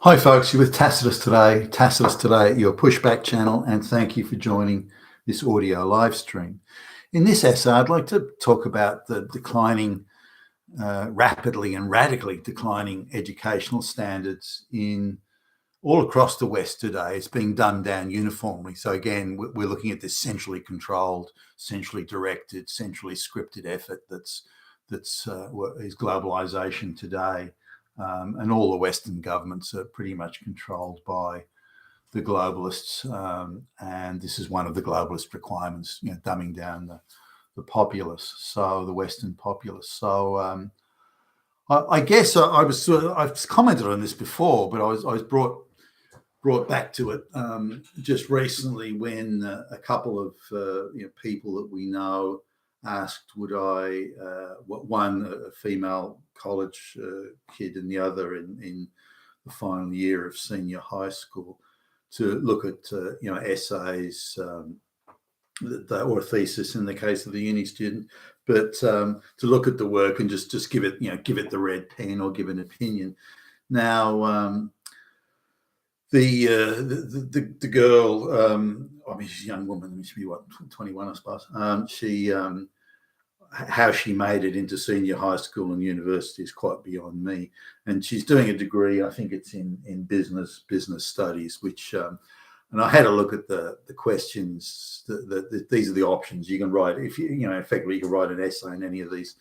Hi folks, you're with Tacitus today. Tacitus today at your pushback channel, and thank you for joining this audio live stream. In this essay, I'd like to talk about the declining, rapidly and radically declining educational standards in all across the West today. It's being dumbed down uniformly. So again, we're looking at this centrally controlled, centrally directed, centrally scripted effort that's what is globalization today. And all the Western governments are pretty much controlled by the globalists, and this is one of the globalist requirements, dumbing down the populace, so the Western populace. So I guess I've commented on this before, but I was brought back to it just recently when a couple of people that we know asked, would I, one a female college kid and the other in the final year of senior high school, to look at essays or a thesis in the case of the uni student, but to look at the work and just give it the red pen or give an opinion. Now the girl, I mean, she's a young woman. She should be 21, I suppose. How she made it into senior high school and university is quite beyond me. And she's doing a degree, I think it's in business studies, which and I had a look at the questions. These are the options you can write. If effectively you can write an essay in any of these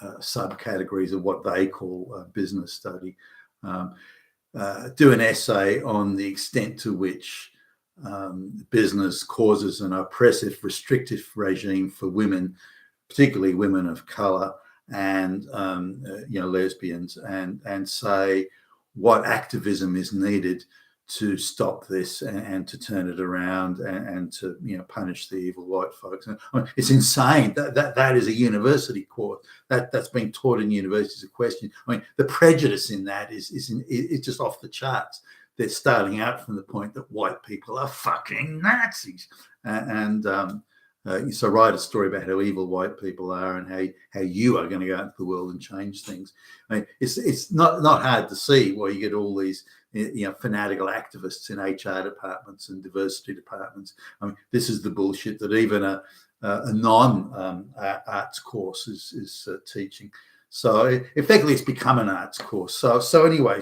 subcategories of what they call business study. Do an essay on the extent to which business causes an oppressive, restrictive regime for women, particularly women of color and lesbians, and say what activism is needed to stop this and to turn it around and to punish the evil white folks. I mean, it's insane that is a university course that's being taught in universities. A question. I mean, the prejudice in that is just off the charts. They're starting out from the point that white people are fucking Nazis, so write a story about how evil white people are and how you are going to go out into the world and change things. I mean, it's not hard to see why you get all these fanatical activists in HR departments and diversity departments. I mean, this is the bullshit that even a non arts course is teaching. So effectively, it's become an arts course. So anyway,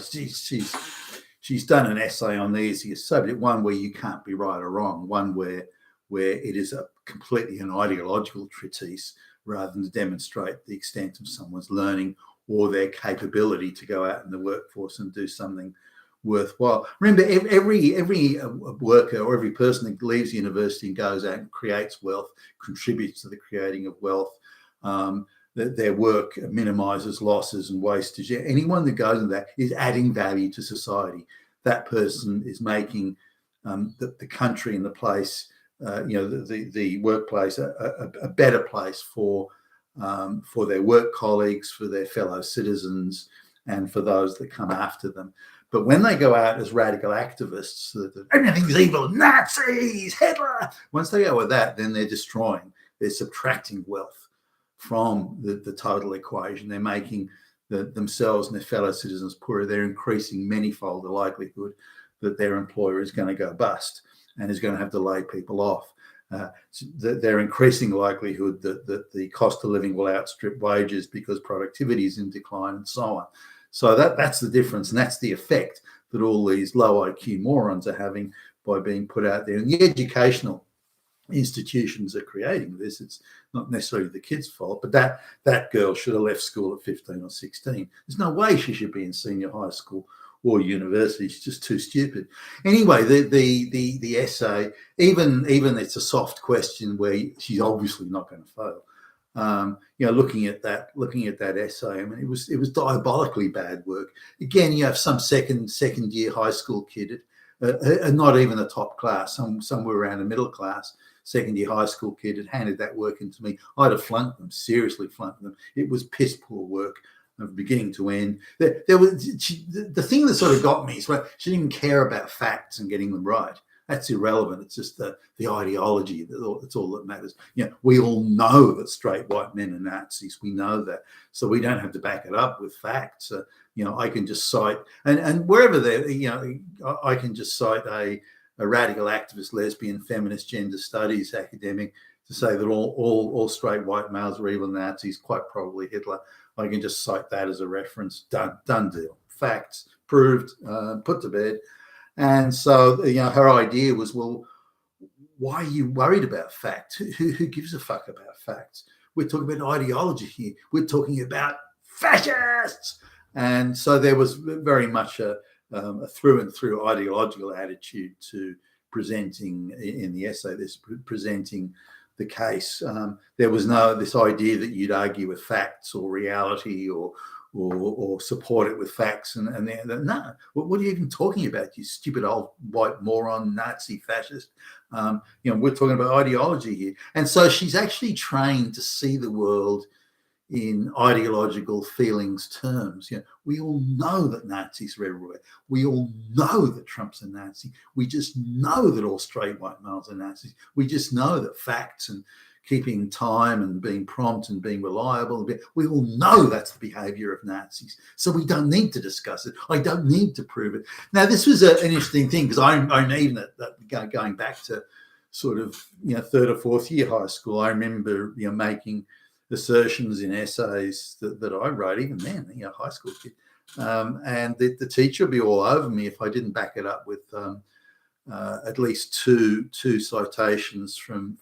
she's done an essay on the easiest subject, one where you can't be right or wrong, one where it is completely an ideological treatise rather than to demonstrate the extent of someone's learning or their capability to go out in the workforce and do something worthwhile. Remember, every worker or every person that leaves university and goes out and creates wealth, contributes to the creating of wealth, their work minimizes losses and wastage. Anyone that goes into that is adding value to society. That person is making the country and the place, the workplace, a better place for their work colleagues, for their fellow citizens, and for those that come after them. But when they go out as radical activists, everything's evil, Nazis, Hitler, once they go with that, then they're subtracting wealth from the total equation. They're making themselves and their fellow citizens poorer. They're increasing manyfold the likelihood that their employer is going to go bust and is going to have to lay people off. They're increasing the likelihood that the cost of living will outstrip wages because productivity is in decline and so on. So that's the difference, and that's the effect that all these low IQ morons are having by being put out there. And the educational institutions are creating this. It's not necessarily the kid's fault, but that girl should have left school at 15 or 16. There's no way she should be in senior high school or university. She's just too stupid. Anyway, the essay, even it's a soft question where she's obviously not going to fail. Looking at that essay, I mean, it was diabolically bad work. Again, you have some second year high school kid, not even a top class, somewhere around the middle class, second year high school kid had handed that work into me. I'd have flunked them, seriously flunked them. It was piss poor work from beginning to end. The thing that sort of got me is she didn't care about facts and getting them right. That's irrelevant. It's just the ideology. That's all that matters. We all know that straight white men are Nazis. We know that, so we don't have to back it up with facts. I can just cite and wherever they're, I can just cite a radical activist, lesbian, feminist, gender studies academic to say that all straight white males are evil Nazis, quite probably Hitler. I can just cite that as a reference. Done deal. Facts proved, put to bed. And so, her idea was, well, why are you worried about facts? Who gives a fuck about facts? We're talking about ideology here. We're talking about fascists. And so there was very much a through and through ideological attitude to presenting in the essay, presenting the case. There was this idea that you'd argue with facts or reality or support it with facts. And no, what are you even talking about, you stupid old white moron, Nazi fascist? We're talking about ideology here. And so she's actually trained to see the world in ideological feelings terms. We all know that Nazis are everywhere. We all know that Trump's a Nazi. We just know that all straight white males are Nazis. We just know that facts and keeping time and being prompt and being reliable, we all know that's the behavior of Nazis. So we don't need to discuss it. I don't need to prove it. Now, this was an interesting thing, because I'm even going back to sort of, third or fourth year high school, I remember, making assertions in essays that I wrote, even then, high school kid. And the teacher would be all over me if I didn't back it up with at least two citations from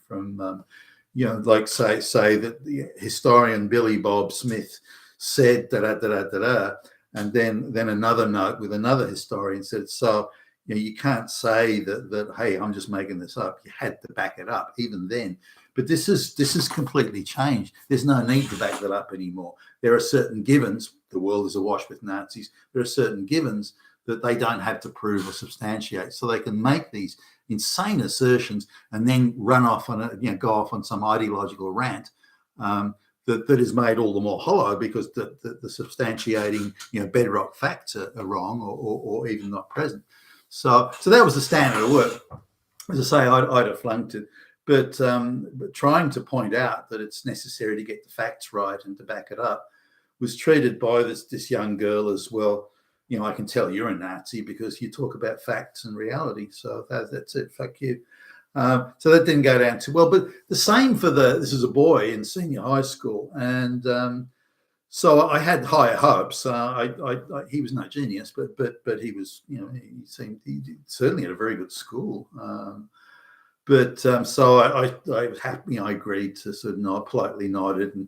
like say that the historian Billy Bob Smith said da-da-da-da-da-da, and then another note with another historian said, so you can't say that, hey, I'm just making this up. You had to back it up even then. But this is completely changed. There's no need to back that up anymore. There are certain givens. The world is awash with Nazis. There are certain givens that they don't have to prove or substantiate. So they can make these insane assertions and then run off on go off on some ideological rant that is made all the more hollow because the substantiating bedrock facts are wrong or even not present. So that was the standard of work. As I say, I'd have flunked it, but trying to point out that it's necessary to get the facts right and to back it up was treated by this young girl as, well, I can tell you're a Nazi because you talk about facts and reality. So that's it. Fuck you. So that didn't go down too well. But the same for this is a boy in senior high school. And so I had higher hopes. He was no genius, but he was, he certainly had a very good school. So I was happy. I agreed to sort of nod, politely nodded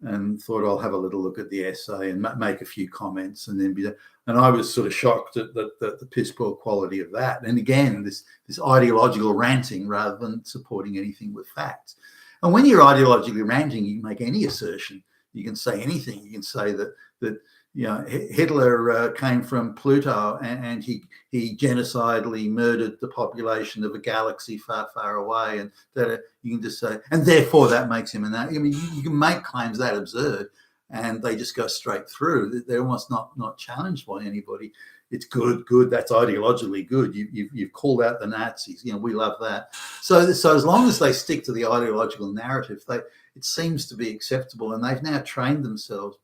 and thought I'll have a little look at the essay and make a few comments and then be there. And I was sort of shocked at the piss poor quality of that. And again, this ideological ranting rather than supporting anything with facts. And when you're ideologically ranting, you can make any assertion. You can say anything. You can say that Hitler came from Pluto and he genocidally murdered the population of a galaxy far, far away, and that you can just say, and therefore that makes him you can make claims that absurd, and they just go straight through. They're almost not challenged by anybody. It's good. That's ideologically good. You've called out the Nazis. We love that. So as long as they stick to the ideological narrative, it seems to be acceptable, and they've now trained themselves,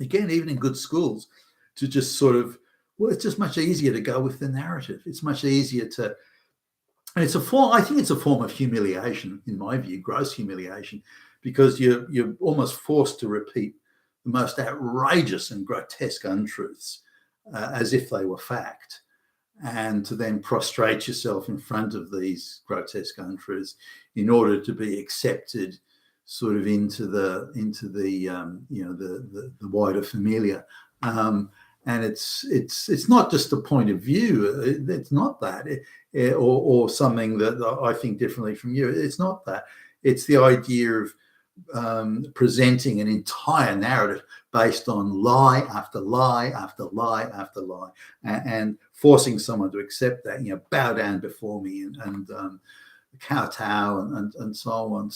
again, even in good schools, to just sort of, well, it's just much easier to go with the narrative. It's much easier to, and it's a form, I think it's a form of humiliation, in my view, gross humiliation, because you're almost forced to repeat the most outrageous and grotesque untruths as if they were fact, and to then prostrate yourself in front of these grotesque untruths in order to be accepted sort of into the wider familia, and it's not just a point of view. It's not that, or something that I think differently from you. It's not that. It's the idea of presenting an entire narrative based on lie after lie after lie after lie, and forcing someone to accept that, bow down before me and kowtow and so on.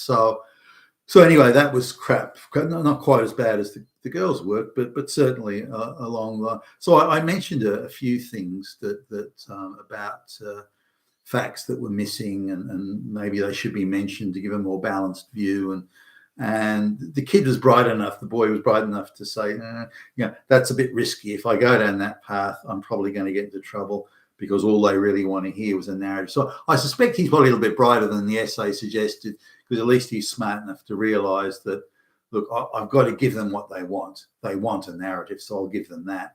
So anyway, that was crap. Not quite as bad as the girls' work, but certainly along the. So I mentioned a few things that about facts that were missing, and maybe they should be mentioned to give a more balanced view. And the kid was bright enough, the boy was bright enough to say, that's a bit risky. If I go down that path, I'm probably going to get into trouble, because all they really want to hear was a narrative. So I suspect he's probably a little bit brighter than the essay suggested, because at least he's smart enough to realise that, look, I've got to give them what they want. They want a narrative, so I'll give them that.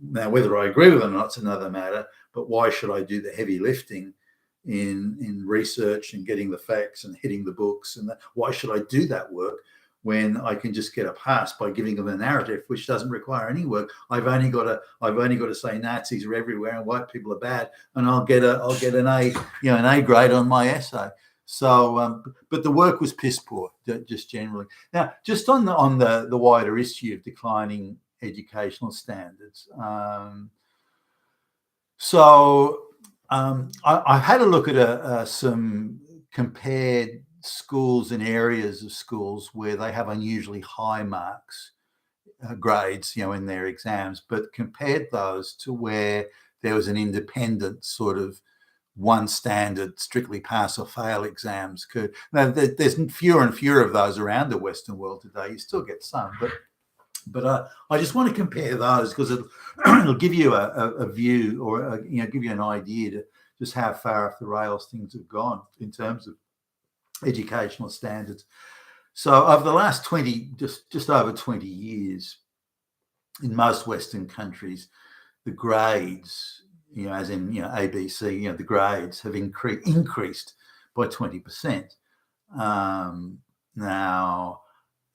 Now, whether I agree with them or not, it's another matter, but why should I do the heavy lifting in research and getting the facts and hitting the books? And why should I do that work when I can just get a pass by giving them a narrative which doesn't require any work? I've only got to say Nazis are everywhere and white people are bad, and I'll get an A grade on my essay. So, but the work was piss poor, just generally. Now, just on the wider issue of declining educational standards. I've had a look at some compared schools and areas of schools where they have unusually high marks, grades, in their exams, but compared those to where there was an independent sort of one standard, strictly pass or fail exams. Now, there's fewer and fewer of those around the Western world today. You still get some, but I just want to compare those, because it'll give you a view, or give you an idea to just how far off the rails things have gone in terms of educational standards. So over the last just over 20 years, in most Western countries, the grades, as in ABC, the grades have increased by 20%. Now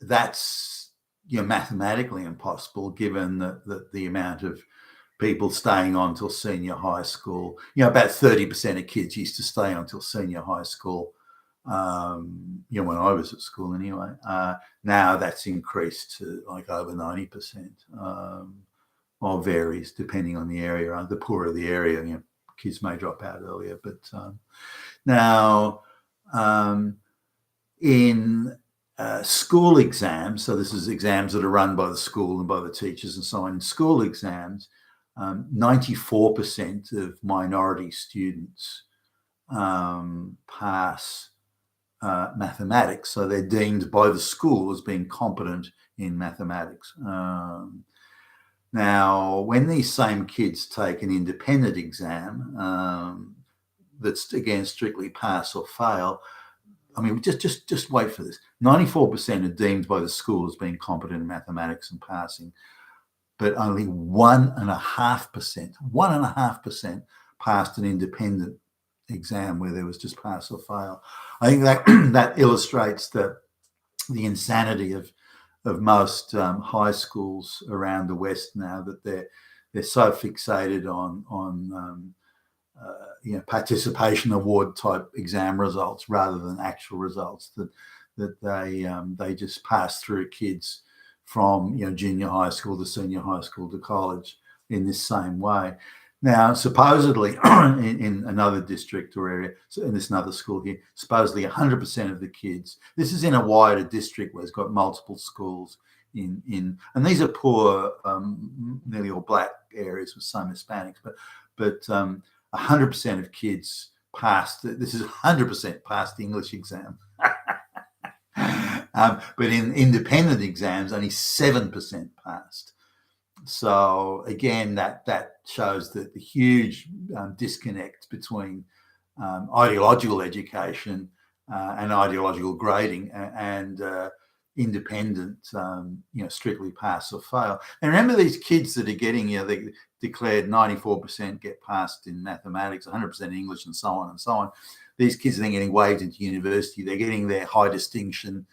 that's mathematically impossible, given that the amount of people staying on till senior high school, about 30% of kids used to stay on till senior high school, when I was at school anyway. Now that's increased to like over 90%, or varies depending on the area. The poorer the area, kids may drop out earlier. But now in school exams, so this is exams that are run by the school and by the teachers and so on. In school exams, 94% of minority students pass mathematics, so they're deemed by the school as being competent in mathematics. Now, when these same kids take an independent exam, that's again strictly pass or fail, I mean, just wait for this. 94% are deemed by the school as being competent in mathematics and passing, but only 1.5% passed an independent exam where there was just pass or fail. I think that that illustrates the insanity of most high schools around the West now, that they're so fixated on participation award type exam results rather than actual results, that they just pass through kids from junior high school to senior high school to college in this same way. Now, supposedly in another district or area, so in this another school here, supposedly 100% of the kids, this is in a wider district where it's got multiple schools and these are poor, nearly all black areas with some Hispanics, but 100% of kids passed. This is 100% passed the English exam. But in independent exams, only 7% passed. So again, that shows the huge disconnect between ideological education and ideological grading and independent, strictly pass or fail. And remember, these kids that are getting, they declared 94% get passed in mathematics, 100% English, and so on and so on. These kids are then getting waved into university. They're getting their high distinction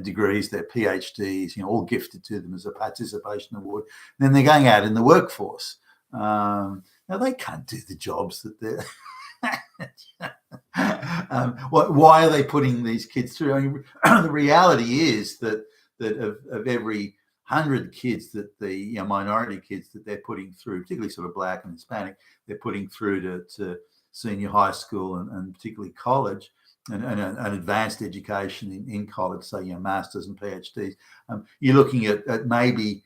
degrees, their PhDs, all gifted to them as a participation award. And then they're going out in the workforce. Now, they can't do the jobs that they're... why are they putting these kids through? I mean, the reality is that of every 100 kids that the minority kids that they're putting through, particularly sort of black and Hispanic, they're putting through to senior high school and particularly college, and an advanced education in college, so masters and PhDs, you're looking at maybe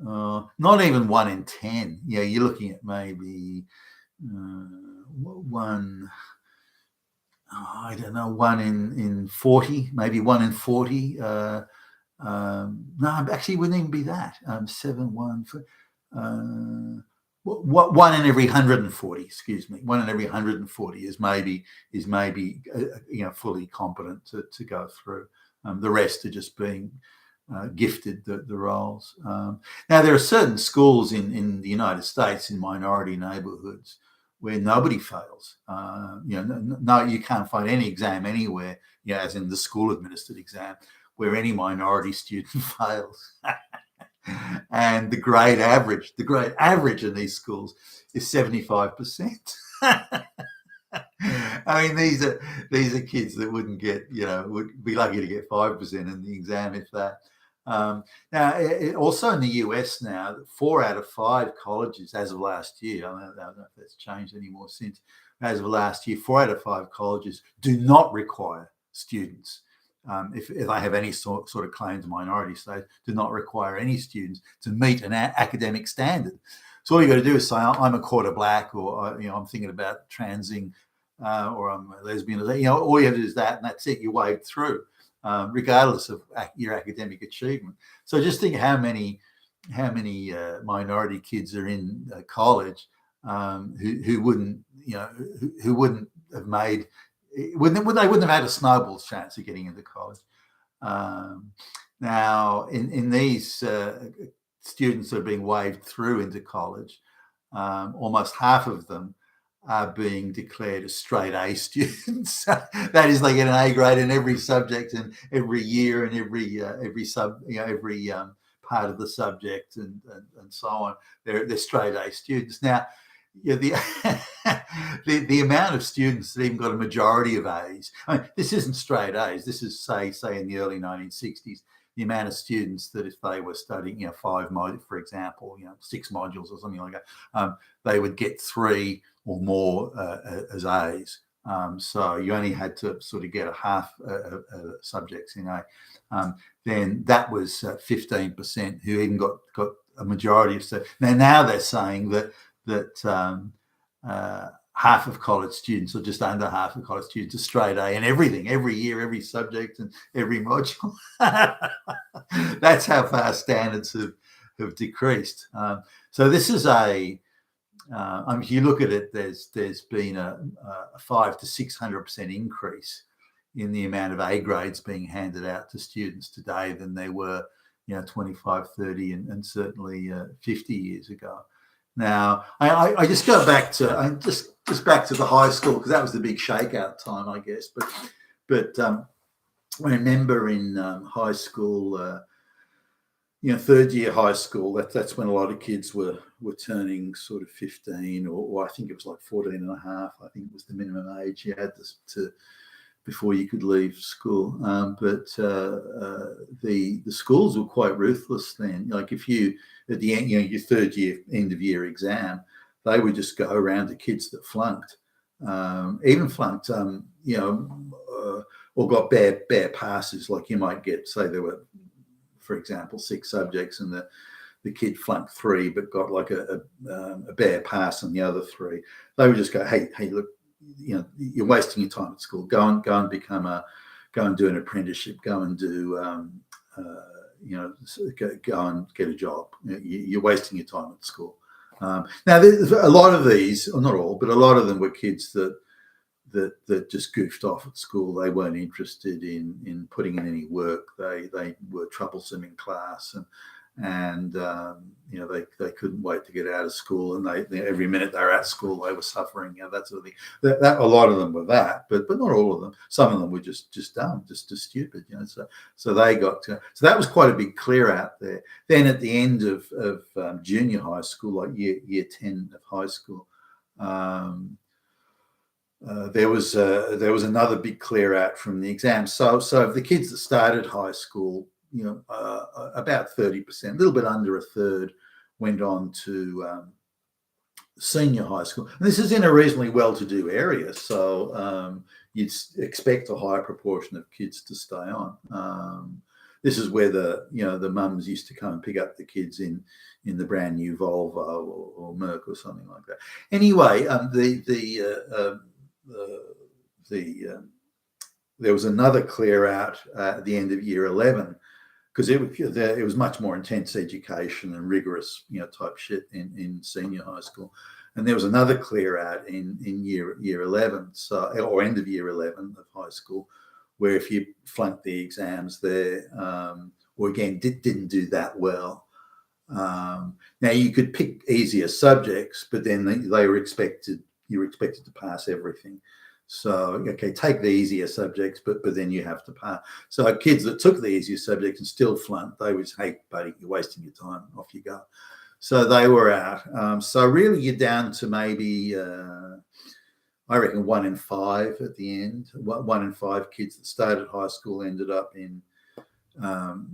not even 1 in 10. You're looking at maybe one I don't know, one in 40, maybe one in 40. No, actually, it wouldn't even be that. Seven, one, one in every 140. Excuse me, one in every 140 is maybe fully competent to go through. The rest are just being gifted the roles. Now, there are certain schools in the United States in minority neighbourhoods where nobody fails. No, you can't find any exam anywhere, as in the school administered exam, where any minority student fails. And the grade average in these schools is 75%. I mean, these are kids that wouldn't get, would be lucky to get 5% in the exam, if that. Now, also in the US now, 4 out of 5 colleges, as of last year, I don't know if that's changed anymore since, as of last year, 4 out of 5 colleges do not require students, if they have any sort of claim to minority status, do not require any students to meet an academic standard. So all you got to do is say, I'm a quarter black, or I'm thinking about transing, or I'm a lesbian. All you have to do is that, and that's it. You wade through, regardless of your academic achievement. So just think how many minority kids are in college who wouldn't have made. They wouldn't have had a snowball's chance of getting into college. Now, in these students that are being waved through into college, almost half of them are being declared as straight A students. That is, they get an A grade in every subject and every year and every part of the subject and so on. They're straight A students. Now, the amount of students that even got a majority of A's. I mean, this isn't straight A's. This is say in the early 1960s, the amount of students that if they were studying 5 modules, for example, 6 modules or something like that, they would get 3 or more as A's. So you only had to sort of get a half subjects in A. Then that was 15% who even got a majority of stuff. Now they're saying that half of college students, or just under half of college students, are straight A in everything, every year, every subject, and every module. That's how far standards have decreased. So this is if you look at it, there's been a 500 to 600% increase in the amount of A grades being handed out to students today than they were, 25, 30, and certainly 50 years ago. Now, I just go back to just back to the high school, because that was the big shakeout time, I guess. But I remember in high school, third year high school, that's when a lot of kids were turning sort of 15, or I think it was like 14 and a half. I think it was the minimum age you had to before you could leave school. But the schools were quite ruthless then. Like if you, at the end, your third year, end of year exam, they would just go around to kids that flunked, even flunked, or got bare passes. Like you might get, say there were, for example, 6 subjects and the kid flunked 3 but got like a bare pass on the other 3. They would just go, hey, look, you're wasting your time at school. Go and do an apprenticeship. Go and do, go and get a job. You're wasting your time at school. Now, there's a lot of these, or not all, but a lot of them were kids that just goofed off at school. They weren't interested in putting in any work. They were troublesome in class, and they couldn't wait to get out of school. And they every minute they were at school, they were suffering. That sort of thing. That a lot of them were that, but not all of them. Some of them were just dumb, just stupid. So they got to. So that was quite a big clear out there. Then at the end of junior high school, like year 10 of high school. There was another big clear out from the exams. So of the kids that started high school, about 30%, a little bit under a third, went on to senior high school. And this is in a reasonably well-to-do area, so you'd expect a higher proportion of kids to stay on. This is where the mums used to come and pick up the kids in the brand new Volvo or Merc or something like that. Anyway, there was another clear out at the end of year 11, because it was much more intense education and rigorous, type shit in senior high school. And there was another clear out in year 11, or end of year 11 of high school, where if you flunked the exams there, or again didn't do that well, now you could pick easier subjects, but then you were expected to pass everything. So, okay, take the easier subjects, but then you have to pass. So kids that took the easier subjects and still flunked, they would say, hey, buddy, you're wasting your time, off you go. So they were out. So really you're down to maybe, I reckon 1 in 5 at the end. 1 in 5 kids that started high school ended up in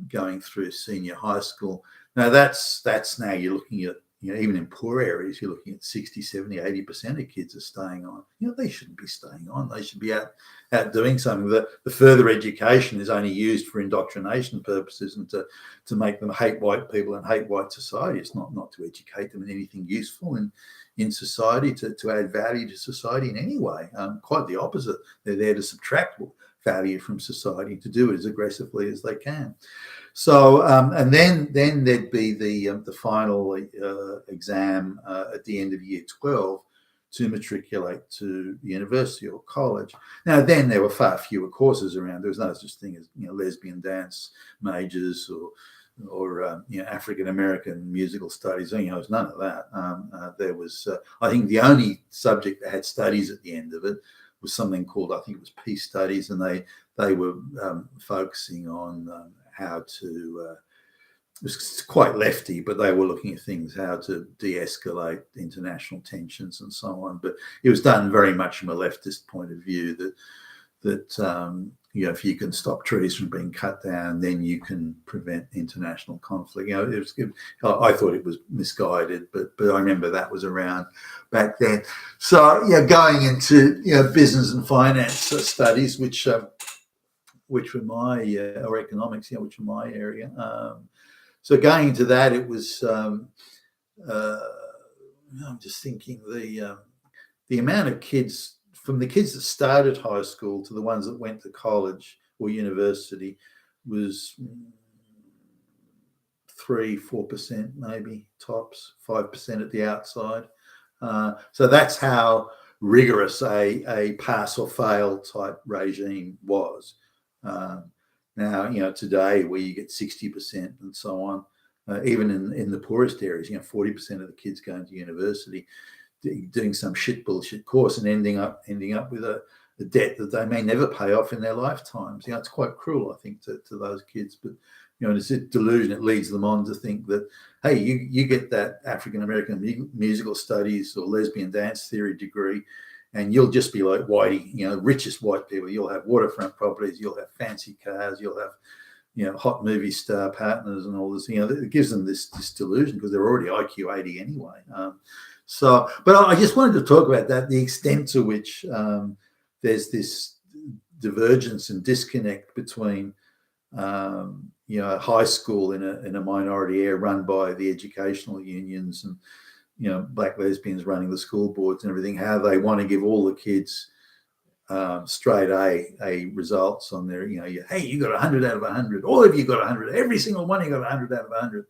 going through senior high school. Now that's now you're looking at, even in poor areas, you're looking at 60, 70, 80% of kids are staying on. They shouldn't be staying on. They should be out doing something. The further education is only used for indoctrination purposes and to make them hate white people and hate white society. It's not to educate them in anything useful in society, to add value to society in any way. Quite the opposite. They're there to subtract value from society, to do it as aggressively as they can. So, and then there'd be the final exam at the end of year 12 to matriculate to university or college. Now, then there were far fewer courses around. There was no such thing as lesbian dance majors or African American musical studies. There was none of that. There was, I think, the only subject that had studies at the end of it was something called, I think it was peace studies, and they were focusing on how to, it was quite lefty, but they were looking at things, how to de-escalate international tensions and so on. But it was done very much from a leftist point of view, that if you can stop trees from being cut down, then you can prevent international conflict. I thought it was misguided, but I remember that was around back then. So going into business and finance studies, which were my or economics, which were my area. So going into that, it was I'm just thinking the amount of kids, from the kids that started high school to the ones that went to college or university, was 3-4% maybe tops, 5% at the outside. So that's how rigorous a pass or fail type regime was. Now, today where you get 60% and so on, even in the poorest areas, 40% of the kids going to university, doing some shit bullshit course and ending up with a debt that they may never pay off in their lifetimes. It's quite cruel, I think, to those kids. But it's a delusion. It leads them on to think that, hey, you get that African American musical studies or lesbian dance theory degree, and you'll just be like whitey, richest white people. You'll have waterfront properties, you'll have fancy cars, you'll have hot movie star partners and all this. It gives them this delusion, because they're already IQ 80 anyway. But I just wanted to talk about that, the extent to which there's this divergence and disconnect between high school in a minority area run by the educational unions and black lesbians running the school boards and everything, how they want to give all the kids straight A results on their, hey, you got 100 out of 100, all of you got 100, every single one of you got 100 out of 100.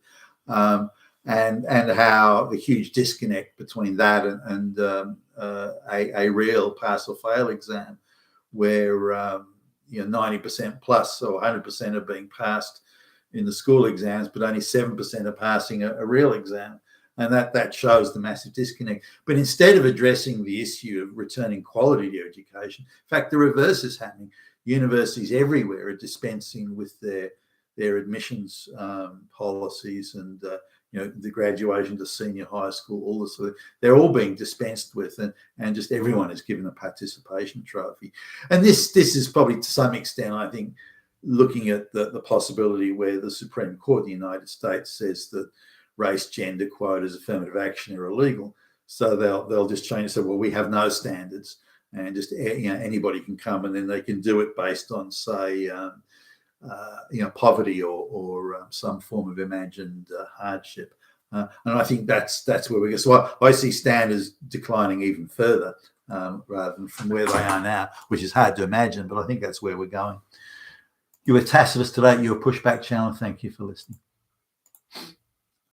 And how the huge disconnect between that and a real pass or fail exam, where 90% plus or 100% are being passed in the school exams, but only 7% are passing a real exam, and that shows the massive disconnect. But instead of addressing the issue of returning quality to education, in fact, the reverse is happening. Universities everywhere are dispensing with their admissions policies and the graduation to senior high school, all this sort of, they're all being dispensed with, and just everyone is given a participation trophy. And this is probably, to some extent, I think, looking at the possibility where the Supreme Court of the United States says that race, gender quotas, affirmative action are illegal. So they'll just change and say, well, we have no standards, and just anybody can come, and then they can do it based on, say, poverty or some form of imagined hardship. And I think that's where we go. So I see standards declining even further rather than from where they are now, which is hard to imagine, but I think that's where we're going. You were Tacitus today. You were Pushback Channel. Thank you for listening.